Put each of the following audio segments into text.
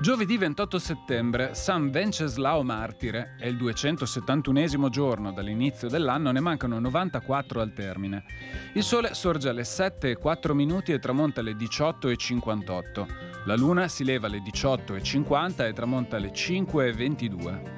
Giovedì 28 settembre, San Venceslao Martire, è il 271esimo giorno dall'inizio dell'anno, ne mancano 94 al termine. Il sole sorge alle 7:04 e tramonta alle 18:58. La luna si leva alle 18:50 e tramonta alle 5:22.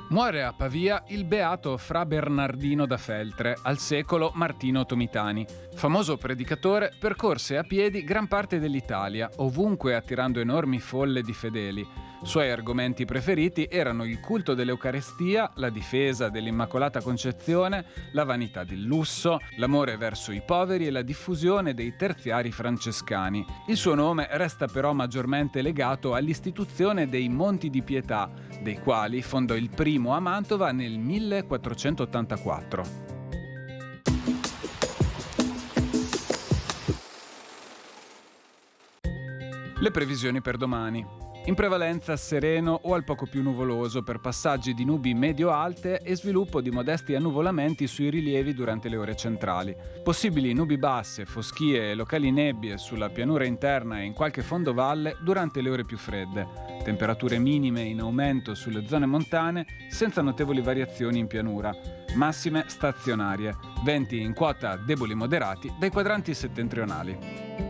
Muore a Pavia il beato Fra Bernardino da Feltre, al secolo Martino Tomitani. Famoso predicatore, percorse a piedi gran parte dell'Italia, ovunque attirando enormi folle di fedeli. Suoi argomenti preferiti erano il culto dell'Eucarestia, la difesa dell'Immacolata Concezione, la vanità del lusso, l'amore verso i poveri e la diffusione dei terziari francescani. Il suo nome resta però maggiormente legato all'istituzione dei Monti di Pietà, dei quali fondò il primo a Mantova nel 1484. Le previsioni per domani. In prevalenza sereno o al poco più nuvoloso per passaggi di nubi medio-alte e sviluppo di modesti annuvolamenti sui rilievi durante le ore centrali. Possibili nubi basse, foschie e locali nebbie sulla pianura interna e in qualche fondovalle durante le ore più fredde. Temperature minime in aumento sulle zone montane senza notevoli variazioni in pianura. Massime stazionarie. Venti in quota deboli moderati dai quadranti settentrionali.